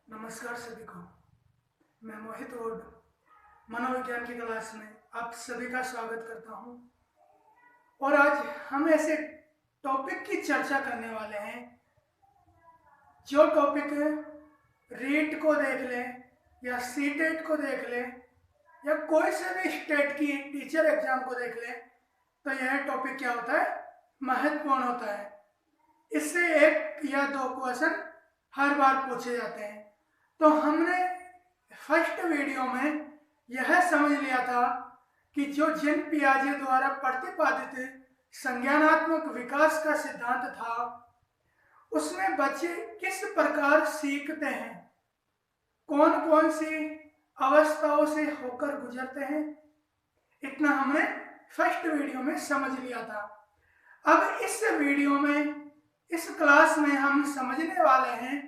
नमस्कार सभी को। मैं मोहित ओड मनोविज्ञान की क्लास में आप सभी का स्वागत करता हूं। और आज हम ऐसे टॉपिक की चर्चा करने वाले हैं जो टॉपिक रीट को देख लें या सीटेट को देख लें या कोई से भी स्टेट की टीचर एग्जाम को देख लें तो यह टॉपिक क्या होता है, महत्वपूर्ण होता है। इससे एक या दो क्वेश्चन हर बार पूछे जाते हैं। तो हमने फर्स्ट वीडियो में यह समझ लिया था कि जो जीन पियाजे द्वारा प्रतिपादित संज्ञानात्मक विकास का सिद्धांत था उसमें बच्चे किस प्रकार सीखते हैं, कौन कौन सी अवस्थाओं से होकर गुजरते हैं, इतना हमने फर्स्ट वीडियो में समझ लिया था। अब इस वीडियो में, इस क्लास में हम समझने वाले हैं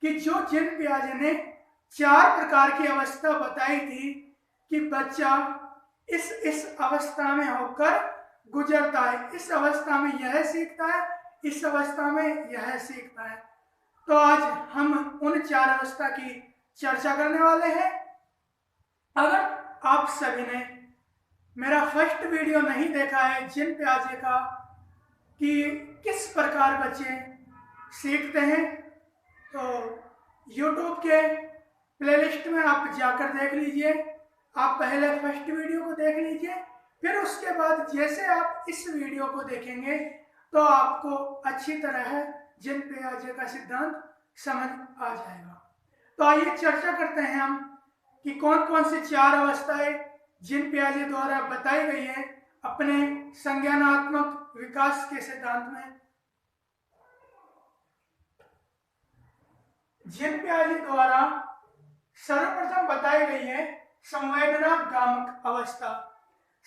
कि जो जीन पियाजे ने 4 प्रकार की अवस्था बताई थी कि बच्चा इस अवस्था में होकर गुजरता है, इस अवस्था में यह सीखता है, इस अवस्था में यह सीखता है। तो आज हम उन 4 अवस्था की चर्चा करने वाले हैं। अगर आप सभी ने मेरा फर्स्ट वीडियो नहीं देखा है जीन पियाजे का कि किस प्रकार बच्चे सीखते हैं, तो YouTube के प्लेलिस्ट में आप जाकर देख लीजिए। आप पहले फर्स्ट वीडियो को देख लीजिए, फिर उसके बाद जैसे आप इस वीडियो को देखेंगे तो आपको अच्छी तरह जीन पियाजे का सिद्धांत समझ आ जाएगा। तो आइए चर्चा करते हैं हम कि कौन कौन सी 4 अवस्थाएं जीन पियाजे द्वारा बताई गई है अपने संज्ञानात्मक विकास के सिद्धांत में। जीन पियाजे द्वारा सर्वप्रथम बताई गई है संवेदना गामक अवस्था।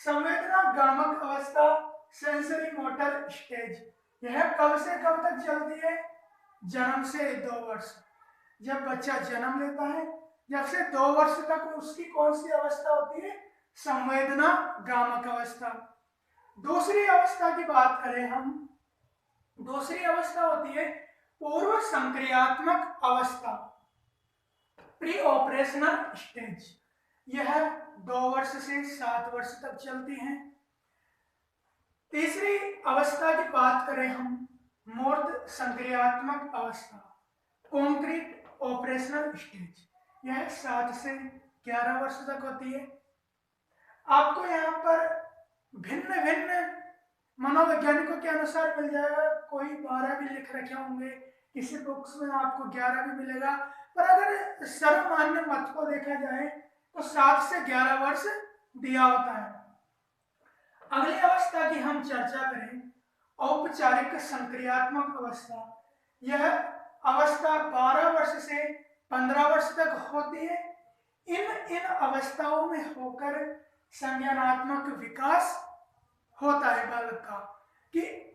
संवेदना गामक अवस्था सेंसरी मोटर स्टेज, यह कब से कब तक चलती है? जन्म से 2 वर्ष। जब बच्चा जन्म लेता है जब से 2 वर्ष तक उसकी कौन सी अवस्था होती है? संवेदना गामक अवस्था। दूसरी अवस्था की बात करें हम, दूसरी अवस्था होती है पूर्व संक्रियात्मक अवस्था, प्री ऑपरेशनल स्टेज। यह 2 वर्ष से 7 वर्ष तक चलती है। तीसरी अवस्था की बात करें हम, मूर्त संक्रियात्मक अवस्था, कॉन्क्रीट ऑपरेशनल स्टेज। यह 7 से 11 वर्ष तक होती है। आपको यहाँ पर भिन्न भिन्न मनोवैज्ञानिकों के अनुसार मिल जाएगा। कोई 12 भी लिख रखे होंगे, किसी बुक्स में आपको 11 भी मिलेगा, पर अगर सर्वमान्य मत को देखा जाए तो 7 से 11 वर्ष दिया होता है। अगली अवस्था की हम चर्चा करें, औपचारिक संक्रियात्मक अवस्था। यह अवस्था 12 वर्ष से 15 वर्ष तक होती है। इन अवस्थाओं में होकर संज्ञानात्मक विकास होता है बालक का, कि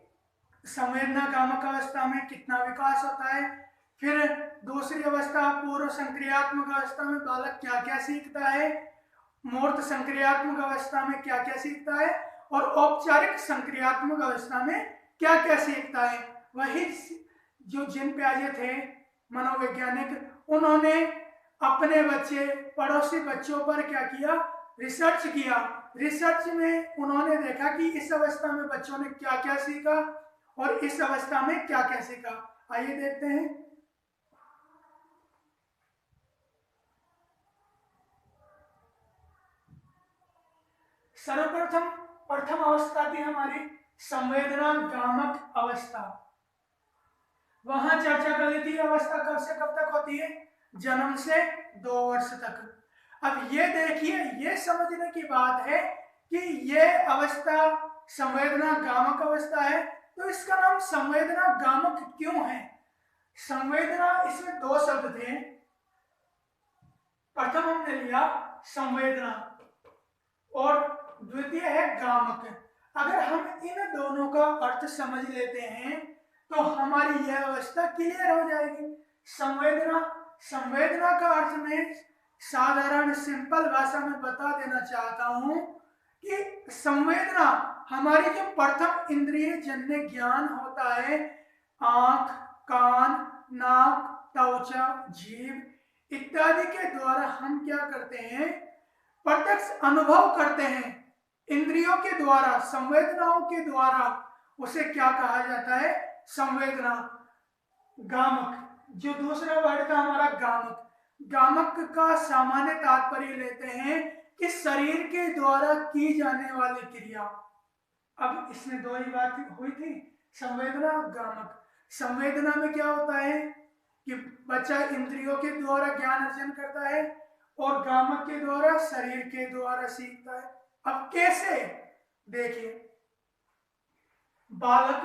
संवेदना गामक अवस्था में कितना विकास होता है, फिर दूसरी अवस्था पूर्व संक्रियात्मक अवस्था में बालक क्या क्या सीखता है, मूर्त संक्रियात्मक अवस्था में क्या क्या सीखता है, और औपचारिक संक्रियात्मक अवस्था में क्या क्या सीखता है। वही जो जीन पियाजे थे मनोवैज्ञानिक, उन्होंने अपने बच्चे, पड़ोसी बच्चों पर क्या किया? रिसर्च किया। रिसर्च में उन्होंने देखा कि इस अवस्था में बच्चों ने क्या क्या सीखा और इस अवस्था में क्या क्या सीखा। आइए देखते हैं। सर्वप्रथम प्रथम अवस्था थी हमारी संवेदना गामक अवस्था। वहां चर्चा कर ली थी अवस्था कब से कब तक होती है? जन्म से 2 वर्ष तक। अब ये देखिए, ये समझने की बात है कि ये अवस्था संवेदना गामक अवस्था है, तो इसका नाम संवेदना गामक क्यों है? संवेदना, इसमें 2 शब्द थे। प्रथम हमने लिया संवेदना और द्वितीय है गामक। अगर हम इन दोनों का अर्थ समझ लेते हैं तो हमारी यह अवस्था क्लियर हो जाएगी। संवेदना, संवेदना का अर्थ में साधारण सिंपल भाषा में बता देना चाहता हूं कि संवेदना हमारी जो प्रथम इंद्रिय जन्य ज्ञान होता है, आंख, कान, नाक, त्वचा, जीभ, इत्यादि के द्वारा हम क्या करते हैं, प्रत्यक्ष अनुभव करते हैं। इंद्रियों के द्वारा, संवेदनाओं के द्वारा, उसे क्या कहा जाता है, संवेदना। गामक, जो दूसरा वर्ड था हमारा गामक, गामक का सामान्य तात्पर्य लेते हैं कि शरीर के द्वारा की जाने वाली क्रिया। अब इसमें दो ही बात हुई थी, संवेदना और गामक। संवेदना में क्या होता है कि बच्चा इंद्रियों के द्वारा ज्ञान अर्जन करता है और गामक के द्वारा, शरीर के द्वारा सीखता है। अब कैसे, देखिए, बालक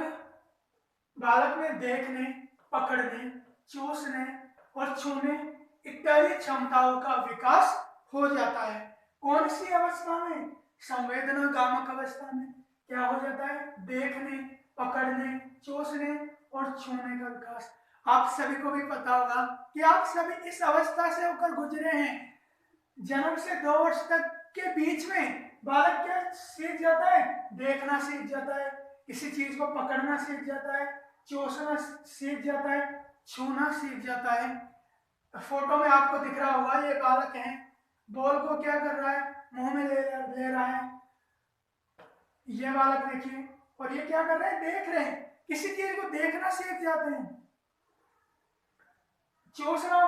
में देखने, पकड़ने, चूसने और छूने इत्यादि क्षमताओं का विकास हो जाता है। कौन सी अवस्था में, संवेदना गामक अवस्था में क्या हो जाता है, देखने, पकड़ने, चूसने और छूने का विकास। आप सभी को भी पता होगा कि आप सभी इस अवस्था से होकर गुजरे हैं। जन्म से 2 वर्ष तक के बीच में बालक क्या सीख जाता है, देखना सीख जाता है, किसी चीज को पकड़ना सीख जाता है, चूसना सीख जाता है, छूना सीख जाता है। फोटो में आपको दिख रहा होगा, ये बालक है, बॉल को क्या कर रहा है, मुंह में ले रहा है। ये बालक देखिए, और ये क्या कर रहे हैं, देख रहे हैं, किसी चीज को देखना सीख जाते हैं। चूसना,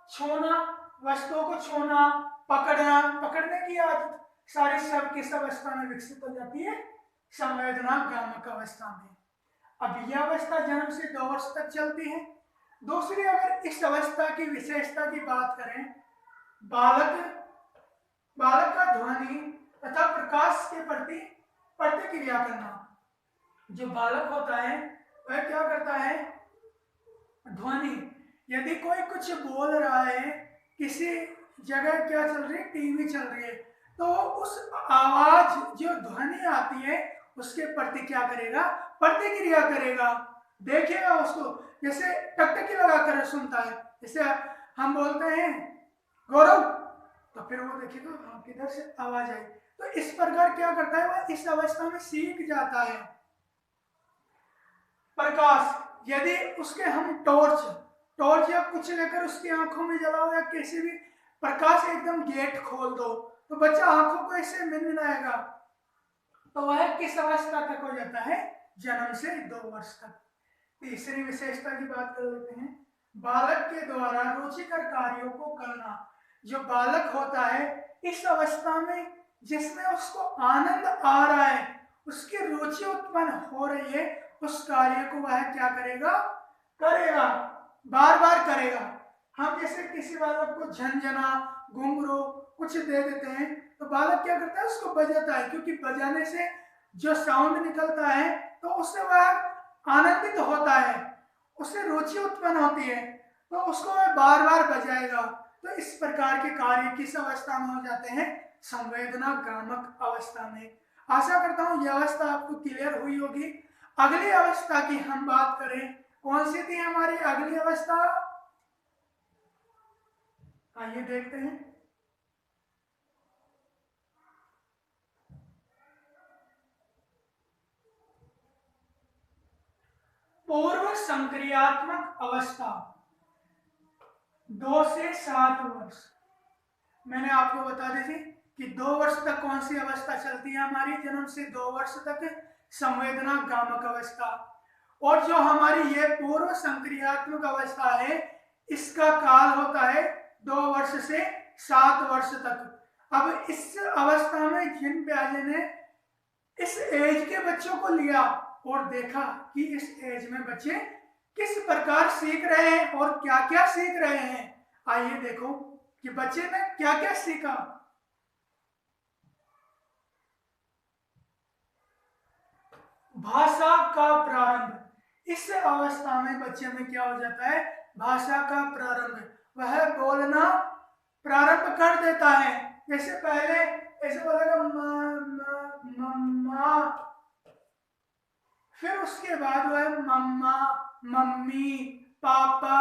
छूना, वस्तुओं को छूना, पकड़ना, पकड़ने की आदत सारी सब किस अवस्था में विकसित हो जाती है, संवेदना गामक अवस्था में। अब यह अवस्था जन्म से 2 वर्ष तक चलती है। दूसरी, अगर इस अवस्था की विशेषता की बात करें, बालक का ध्वनि तथा प्रकाश के प्रति प्रतिक्रिया करना। जो बालक होता है वह क्या करता है, ध्वनि, यदि कोई कुछ बोल रहा है, किसी जगह क्या चल रही है, टीवी चल रही है, तो उस आवाज जो ध्वनि आती है उसके प्रति क्या करेगा, प्रतिक्रिया करेगा, देखेगा उसको। जैसे टकटकी लगाकर सुनता है, जैसे हम बोलते हैं गौरव, तो फिर वो देखेगा किधर से आवाज आई। तो इस प्रकार क्या करता है, वह इस अवस्था में सीख जाता है। प्रकाश, यदि उसके हम टॉर्च या कुछ लेकर उसकी आंखों में जलाओ या किसी भी प्रकाश एकदम गेट खोल दो, तो बच्चा आंखों को ऐसे मिनमिनाएगा। तो वह किस अवस्था तक हो जाता है, जन्म से 2 वर्ष तक। तीसरी विशेषता की बात कर लेते हैं, बालक के द्वारा रुचिकर कार्यों को करना। जो बालक होता है इस अवस्था में, जिसमें उसको आनंद आ रहा है, उसकी रुचि उत्पन्न हो रही है, उस कार्य को वह क्या करेगा, बार बार करेगा। हम जैसे किसी बालक को झंझना, घुंघरू कुछ दे देते हैं, तो बालक क्या करता है, उसको बजाता है, क्योंकि बजाने से जो साउंड निकलता है तो उससे वह आनंदित होता है, उससे रुचि उत्पन्न होती है, तो उसको वह बार बार बजाएगा। तो इस प्रकार के कार्य किस अवस्था में हो जाते हैं, संवेदना गामक अवस्था में। आशा करता हूं यह अवस्था आपको क्लियर हुई होगी। अगली अवस्था की हम बात करें, कौन सी थी हमारी अगली अवस्था, आइए देखते हैं। पूर्व संक्रियात्मक अवस्था, 2 से 7 वर्ष। मैंने आपको बता दी थी कि 2 वर्ष तक कौन सी अवस्था चलती है हमारी, जन्म से 2 वर्ष तक संवेदना गामक अवस्था। और जो हमारी ये पूर्व संक्रियात्मक अवस्था है, इसका काल होता है 2 वर्ष से 7 वर्ष तक। अब इस अवस्था में जिन प्याजे ने इस एज के बच्चों को लिया और देखा कि इस एज में बच्चे किस प्रकार सीख रहे हैं और क्या क्या सीख रहे हैं, आइए देखो कि बच्चे ने क्या क्या सीखा। भाषा का प्रारंभ, इस अवस्था में बच्चे में क्या हो जाता है, भाषा का प्रारंभ, वह बोलना प्रारंभ कर देता है। जैसे पहले ऐसे बोलेगा मम्मा, फिर उसके बाद वह मम्मा, मम्मी, पापा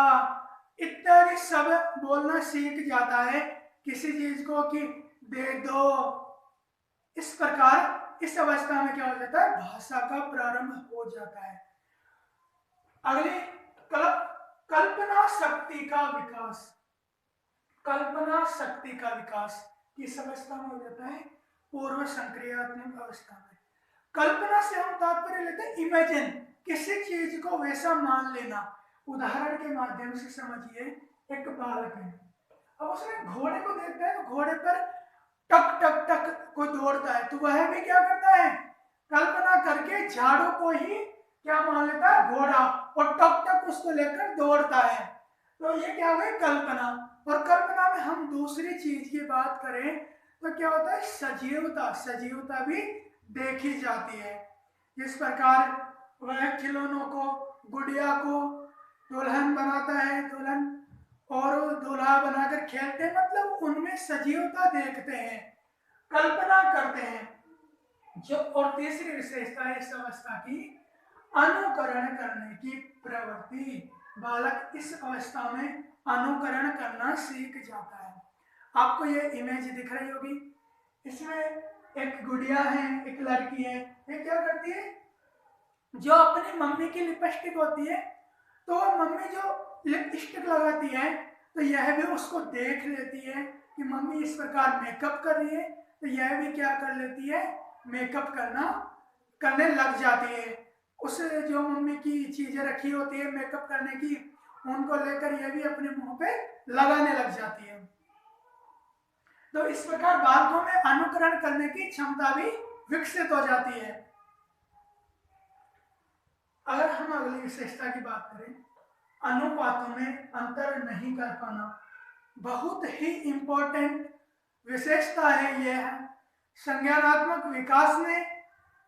इत्यादि सब बोलना सीख जाता है, किसी चीज को कि दे दो। इस प्रकार इस अवस्था में क्या हो जाता है, भाषा का प्रारंभ हो जाता है। अगली कल्पना शक्ति का विकास, कल्पना शक्ति का विकास किस अवस्था में हो जाता है? पूर्व संक्रियात्मक अवस्था में। कल्पना से हम तात्पर्य लेते हैं इमेजिन, किसी चीज को वैसा मान लेना। उदाहरण के माध्यम से समझिए, एक बालक है, अब उसने घोड़े को देखता है तो घोड़े पर टक टक टक कोई दौड़ता है, तो वह भी क्या करता है? कल्पना करके झाड़ू को ही क्या मान लेता है? घोड़ा, और टक टक उसको लेकर दौड़ता है। तो ये क्या हुई? कल्पना। और कल्पना में हम दूसरी चीज की बात करें तो क्या होता है? सजीवता। सजीवता भी देखी जाती है। इस प्रकार वह खिलौनों को, गुड़िया को दुल्हन बनाता है, दुल्हन और दूल्हा बनाकर खेलते हैं, मतलब उनमें सजीवता देखते हैं, कल्पना करते हैं। जो और तीसरी विशेषता है इस अवस्था की, अनुकरण करने की प्रवृत्ति। बालक इस अवस्था में अनुकरण करना सीख जाता है। आपको ये इमेज दिख रही होगी, इसमें एक गुड़िया है, एक लड़की है, ये क्या करती है? जो अपनी मम्मी की लिपस्टिक होती है, तो मम्मी जो लिपस्टिक लगाती है तो यह भी उसको देख लेती है कि मम्मी इस प्रकार मेकअप कर रही है, तो यह भी क्या कर लेती है? मेकअप करने लग जाती है। उस जो मम्मी की चीजें रखी होती है मेकअप करने की, उनको लेकर यह भी अपने मुंह पे लगाने लग जाती है। तो इस प्रकार बालकों में अनुकरण करने की क्षमता भी विकसित हो जाती है। अगर हम अगली विशेषता की बात करें, अनुपातों में अंतर नहीं कर पाना, बहुत ही इंपॉर्टेंट विशेषता है यह संज्ञानात्मक विकास में,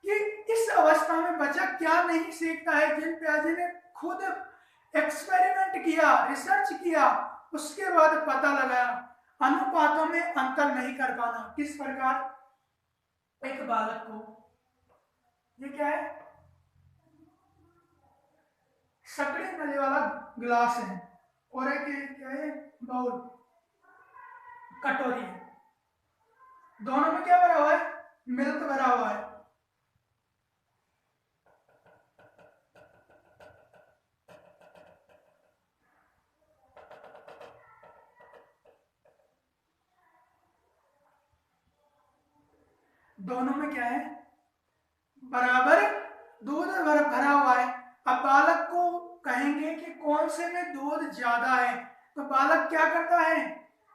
कि इस अवस्था में बच्चा क्या नहीं सीखता है। जिन पियाजे ने खुद एक्सपेरिमेंट किया, रिसर्च किया, उसके बाद पता लगाया अनुपातों में अंतर नहीं कर पाना। किस प्रकार? एक बालक को, ये क्या है? सकड़ी नली वाला ग्लास है, और एक क्या है? बाउल, कटोरी है। दोनों में क्या भरा हुआ है? मिल्क भरा हुआ है। दोनों में क्या है? बराबर दूध भरा हुआ है। अब बालक को कहेंगे कि कौन से में दूध ज्यादा है, तो बालक क्या करता है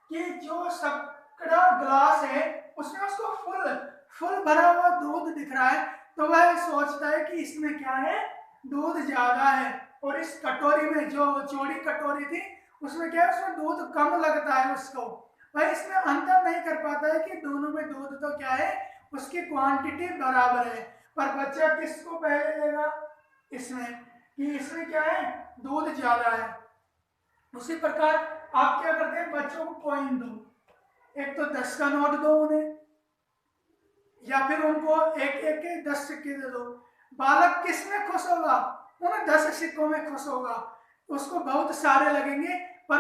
कि जो सकड़ा ग्लास है उसमें उसको फुल भरा हुआ दूध दिख रहा है, तो वह सोचता है कि इसमें क्या है? दूध ज्यादा है। और इस कटोरी में, जो चौड़ी कटोरी थी, उसमें क्या है? उसमें दूध कम लगता है उसको। वह इसमें अंतर नहीं कर पाता है कि दोनों में दूध तो क्या है? उसकी क्वांटिटी बराबर है। पर बच्चा किसको पहले लेगा? इसमें, कि इसमें क्या है? दूध ज्यादा है। उसी प्रकार आप क्या करते हैं? बच्चों को कॉइन दो, एक तो 10 का नोट दो उन्हें, या फिर उनको एक एक के 10 सिक्के दे दो। बालक किस में खुश होगा? उन 10 सिक्कों में खुश होगा। उसको बहुत सारे लगेंगे, पर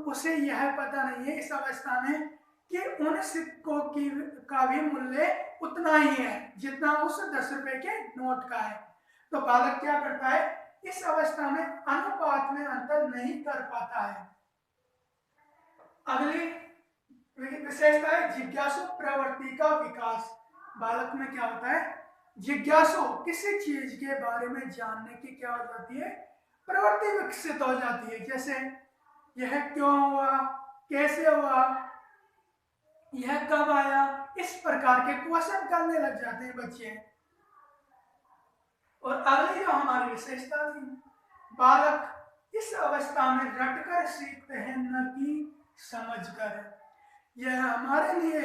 उसे यह पता नहीं है इस अवस्था में कि उन सिक्कों की का भी मूल्य उतना ही है जितना उस 10 रुपए के नोट का है। तो बालक क्या करता है? इस अवस्था में अनुपात में अंतर नहीं कर पाता है। अगली विशेषता है जिज्ञासु प्रवृत्ति का विकास। बालक में क्या होता है? जिज्ञासु, किसी चीज के बारे में जानने की क्या हो जाती है? प्रवृत्ति विकसित हो जाती है। जैसे यह क्यों हुआ, कैसे हुआ, यह कब आया, इस प्रकार के क्वेश्चन करने लग जाते हैं बच्चे। और अगली जो हमारी विशेषता थी, बालक इस अवस्था में रटकर सीखते हैं, न कि समझकर। यह हमारे लिए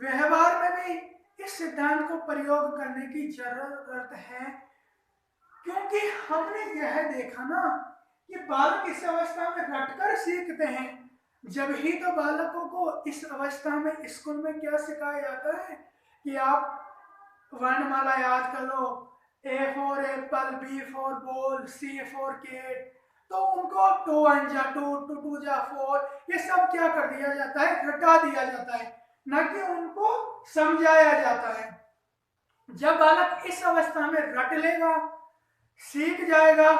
व्यवहार में भी इस सिद्धांत को प्रयोग करने की जरूरत है, क्योंकि हमने यह देखा ना कि बालक इस अवस्था में रटकर सीखते हैं। जब ही तो बालकों को इस अवस्था में स्कूल में क्या सिखाया जाता है कि आप वर्णमाला याद कर लो, A for apple, B for ball, C for cat, तो उनको 2 1 जा 2, 2 2 जा 4, ये सब क्या कर दिया जाता है? रटा दिया जाता है, न कि उनको समझाया जाता है। जब बालक इस अवस्था में रट लेगा, सीख जाएगा,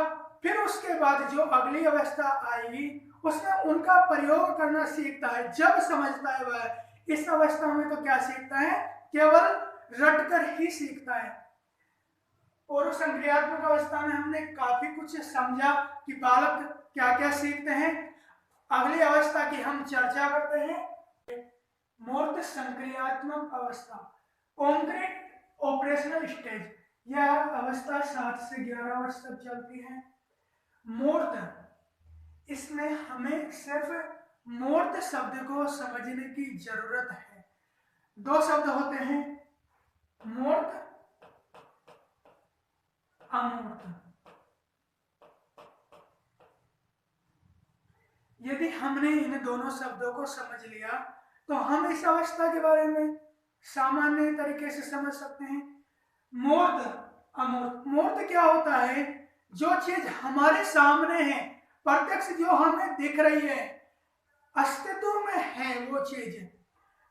फिर उसके बाद जो अगली अवस्था आएगी उसमें उनका प्रयोग करना सीखता है। जब समझता है वह इस अवस्था में तो क्या सीखता है, केवल रटकर ही सीखता है। पूर्व संक्रियात्मक अवस्था में हमने काफी कुछ समझा कि बालक क्या क्या सीखते हैं। अगली अवस्था की हम चर्चा करते हैं, मूर्त संक्रियात्मक अवस्था, कॉन्क्रीट ऑपरेशनल स्टेज। यह अवस्था 7 से 11 वर्ष तक चलती है। मूर्त, इसमें हमें सिर्फ मूर्त शब्द को समझने की जरूरत है। दो शब्द होते हैं, मूर्त, अमूर्त। यदि हमने इन दोनों शब्दों को समझ लिया तो हम इस अवस्था के बारे में सामान्य तरीके से समझ सकते हैं। मूर्त, अमूर्त। मूर्त क्या होता है, जो चीज हमारे सामने है, प्रत्यक्ष जो हमें दिख रही है, अस्तित्व में है वो चीज।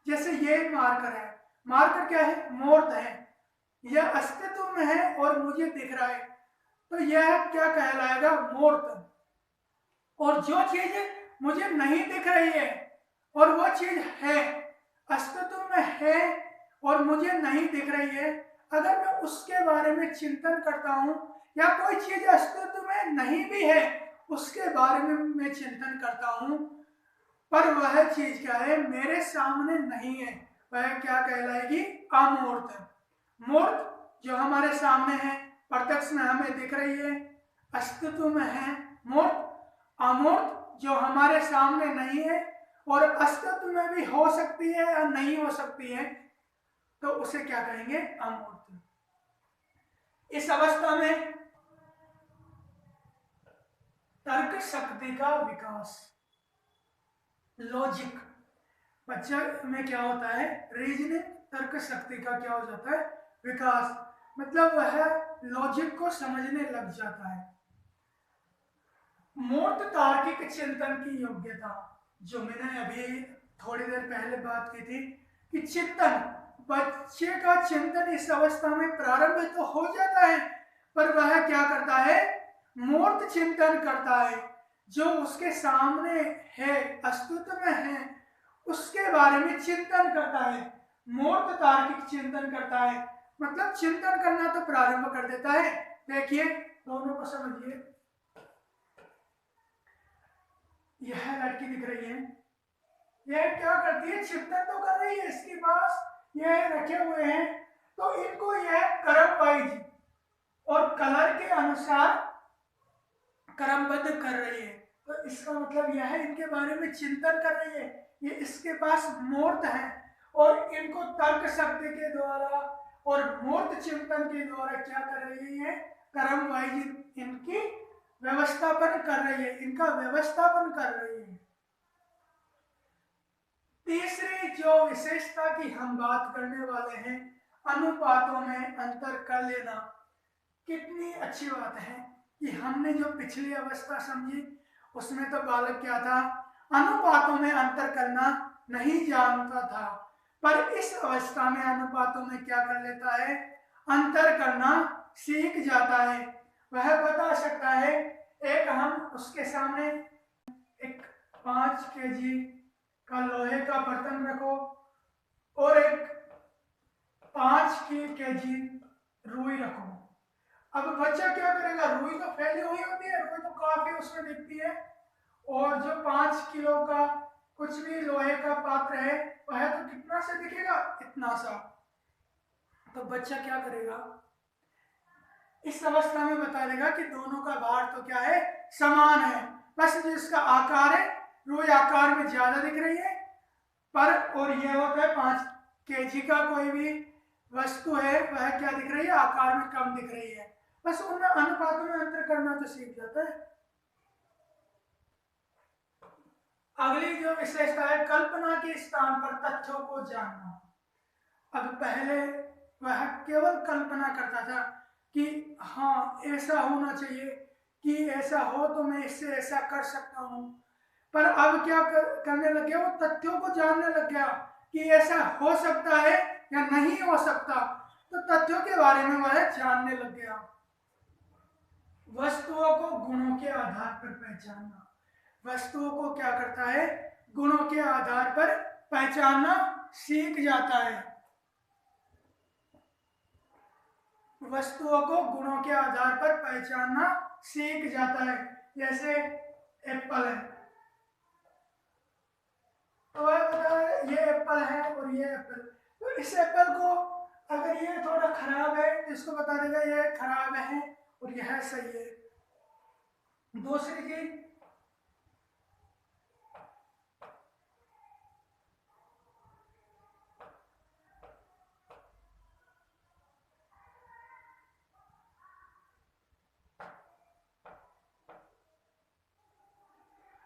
जैसे ये मार्कर है, मार्कर क्या है, मूर्त है, यह अस्तित्व में है और मुझे दिख रहा है, तो यह क्या कहलाएगा, मूर्त। और जो चीज मुझे नहीं दिख रही है और वो चीज है, अस्तित्व में है और मुझे नहीं दिख रही है, अगर मैं उसके बारे में चिंतन करता हूं, या कोई चीज अस्तित्व में नहीं भी है उसके बारे में मैं चिंतन करता हूं, पर वह चीज क्या है, मेरे सामने नहीं है, वह क्या कहलाएगी, अमूर्त। मूर्त जो हमारे सामने है, प्रत्यक्ष में हमें दिख रही है, अस्तित्व में है, मूर्त। अमूर्त जो हमारे सामने नहीं है और अस्तित्व में भी हो सकती है या नहीं हो सकती है, तो उसे क्या कहेंगे, अमूर्त। इस अवस्था में तर्क शक्ति का विकास, लॉजिक, बच्चा में क्या होता है, रीजनिंग, तर्क शक्ति का क्या हो जाता है, विकास। मतलब वह लॉजिक को समझने लग जाता है। मूर्त तार्किक चिंतन की योग्यता, जो मैंने अभी थोड़ी देर पहले बात की थी कि चिंतन, बच्चे का चिंतन इस अवस्था में प्रारंभ तो हो जाता है, पर वह क्या करता है, मूर्त चिंतन करता है, जो उसके सामने है, अस्तित्व में है, उसके बारे में चिंतन करता है, मूर्त तार्किक चिंतन करता है। मतलब चिंतन करना तो प्रारंभ कर देता है। देखिए दोनों को समझिए, यह लड़की दिख रही है, यह क्या करती है, चिंतन तो कर रही है, इसके पास यह रखे हुए हैं, तो इनको यह क्रम वाइज और कलर के अनुसार क्रमबद्ध कर रही है। तो इसका मतलब यह है, इनके बारे में चिंतन कर रही है, ये इसके पास मूर्त है और इनको तर्क शक्ति के द्वारा और मूर्त चिंतन के द्वारा क्या कर रही है, क्रम वाइज इनकी व्यवस्थापन कर रही है, इनका व्यवस्थापन कर रही है। तीसरी जो विशेषता की हम बात करने वाले हैं, अनुपातों में अंतर कर लेना। कितनी अच्छी बात है कि हमने जो पिछली अवस्था समझी उसमें तो बालक क्या था, अनुपातों में अंतर करना नहीं जानता था, पर इस अवस्था में अनुपातों में क्या कर लेता है, अंतर करना सीख जाता है। वह बता सकता है, एक हम उसके सामने एक 5 kg का लोहे का बर्तन रखो और एक 5 kg रुई रखो। अब बच्चा क्या करेगा, रुई तो फैली हुई होती है, रुई तो काफी उसमें दिखती है, और जो 5 किलो का कुछ भी लोहे का पात्र है वह तो कितना से दिखेगा, इतना सा। तो बच्चा क्या करेगा, इस अवस्था में बता देगा कि दोनों का भार तो क्या है, समान है, बस जिसका आकार है, रुई आकार में ज्यादा दिख रही है, पर और यह होता है 5 kg का कोई भी वस्तु है, वह क्या दिख रही है, आकार में कम दिख रही है। बस उनमें अनुपातों में अंतर करना तो सीख जाता है। अगली जो विशेषता है, कल्पना के स्थान पर तथ्यों को जानना। अब पहले वह केवल कल्पना करता था कि हाँ ऐसा होना चाहिए, कि ऐसा हो तो मैं इससे ऐसा कर सकता हूँ, पर अब क्या करने लग गया, वो तथ्यों को जानने लग गया कि ऐसा हो सकता है या नहीं हो सकता, तो तथ्यों के बारे में वह जानने लग गया। वस्तुओं को गुणों के आधार पर पहचानना, वस्तुओं को क्या करता है, गुणों के आधार पर पहचानना सीख जाता है। वस्तुओं को गुणों के आधार पर पहचानना सीख जाता है। जैसे एप्पल है, तो ये एप्पल है और ये एप्पल, तो इस एप्पल को अगर ये थोड़ा खराब है तो इसको बता देगा ये खराब है और यह सही है। दूसरी चीज,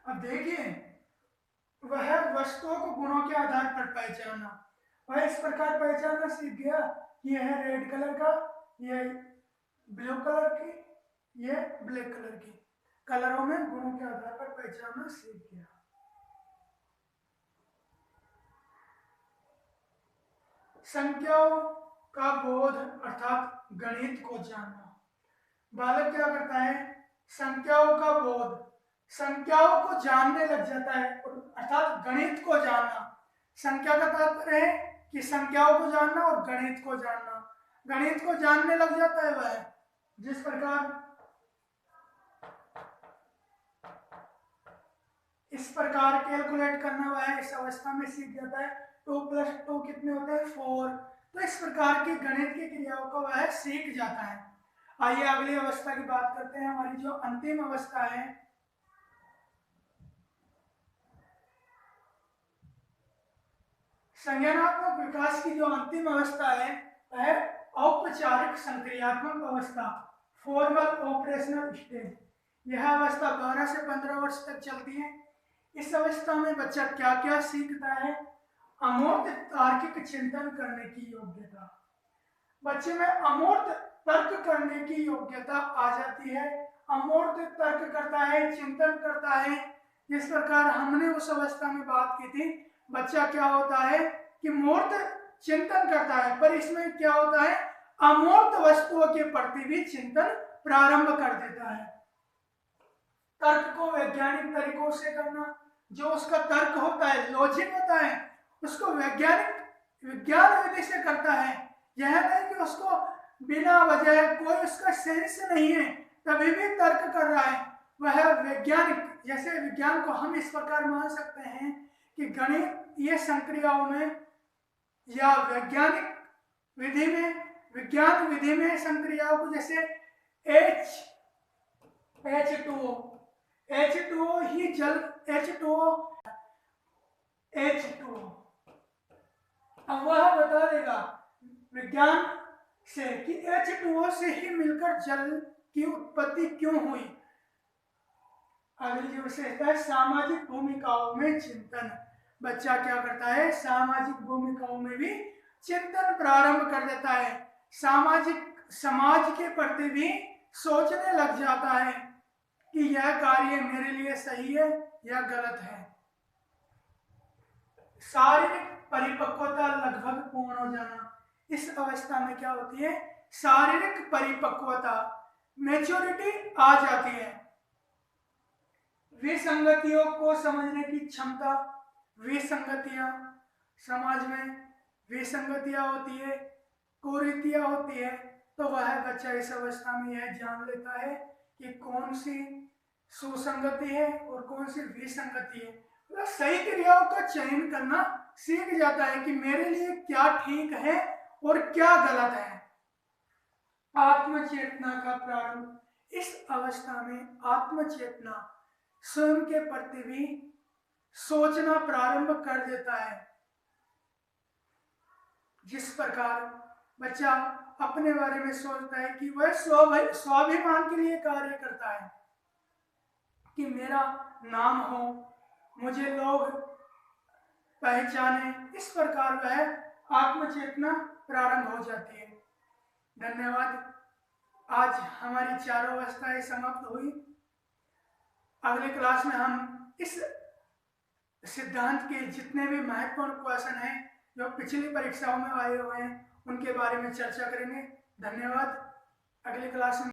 अब देखिए, वह वस्तुओं को गुणों के आधार पर पहचाना, वह इस प्रकार पहचानना सीख गया कि यह है रेड कलर का, यह ब्लू कलर की, यह ब्लैक कलर की। कलरों में गुणों के आधार पर पहचानना सीख गया। संख्याओं का बोध अर्थात गणित को जानना। बालक क्या करता है, संख्याओं का बोध, संख्याओं को जानने लग जाता है, अर्थात गणित को जानना। संख्या का तात्पर्य है कि संख्याओं को जानना और गणित को जानना। गणित को जानने लग जाता है वह, जिस प्रकार इस प्रकार कैलकुलेट करना वह इस अवस्था में सीख जाता है। 2 + 2 कितने होते हैं, 4। तो इस प्रकार की गणित की क्रियाओं को वह सीख जाता है। आइए अगली अवस्था की बात करते हैं, हमारी जो अंतिम अवस्था है, संज्ञानात्मक विकास की जो अंतिम अवस्था है वह औपचारिक संक्रियात्मक अवस्था, फॉर्मल ऑपरेशनल स्टेज। यह अवस्था 12 से 15 वर्ष तक चलती है। इस अवस्था में बच्चा क्या क्या सीखता है, अमूर्त तार्किक चिंतन करने की योग्यता, बच्चे में अमूर्त तर्क करने की योग्यता आ जाती है। अमूर्त तर्क करता है, चिंतन करता है। जिस प्रकार हमने उस अवस्था में बात की थी, बच्चा क्या होता है कि मूर्त चिंतन करता है, पर इसमें क्या होता है, अमूर्त वस्तुओं के प्रति भी चिंतन प्रारंभ कर देता है। तर्क को वैज्ञानिक तरीकों से करना, जो उसका तर्क होता है, लॉजिक होता है, उसको विज्ञान विधि से करता है। यह नहीं कि उसको बिना वजह कोई उसका सेंस नहीं है तभी भी तर्क कर रहा है, वह वैज्ञानिक। जैसे विज्ञान को हम इस प्रकार मान सकते हैं कि गणित ये संक्रियाओं में या वैज्ञानिक विधि में, विज्ञान विधि में संक्रियाओं को, जैसे H2O ही जल, H2O अब वह बता देगा विज्ञान से कि H2O से ही मिलकर जल की उत्पत्ति क्यों हुई। अगली जो विशेषता है सामाजिक भूमिकाओं में चिंतन। बच्चा क्या करता है, सामाजिक भूमिकाओं में भी चिंतन प्रारंभ कर देता है। समाज के प्रति भी सोचने लग जाता है कि यह कार्य मेरे लिए सही है या गलत है। शारीरिक परिपक्वता लगभग पूर्ण हो जाना, इस अवस्था में क्या होती है, शारीरिक परिपक्वता, मैच्योरिटी आ जाती है। विसंगतियों को समझने की क्षमता, विसंगतियां, समाज में विसंगतियां होती है, कुरीतियां होती है, तो वह बच्चा इस अवस्था में यह जान लेता है कि कौन सी सुसंगति है और कौन सी विसंगति है। तो सही क्रियाओं का चयन करना सीख जाता है कि मेरे लिए क्या ठीक है और क्या गलत है। आत्मचेतना का प्रारंभ, इस अवस्था में आत्मचेतना स्वयं के प्रति भी सोचना प्रारंभ कर देता है। जिस प्रकार बच्चा अपने बारे में सोचता है कि वह स्वाभिमान के लिए कार्य करता है कि मेरा नाम हो, मुझे लोग पहचाने, इस प्रकार वह आत्मचेतना प्रारंभ हो जाती है। धन्यवाद। आज हमारी चारों अवस्थाएं समाप्त हुई। अगले क्लास में हम इस सिद्धांत के जितने भी महत्वपूर्ण क्वेश्चन हैं जो पिछली परीक्षाओं में आए हुए हैं उनके बारे में चर्चा करेंगे। धन्यवाद। अगली क्लास में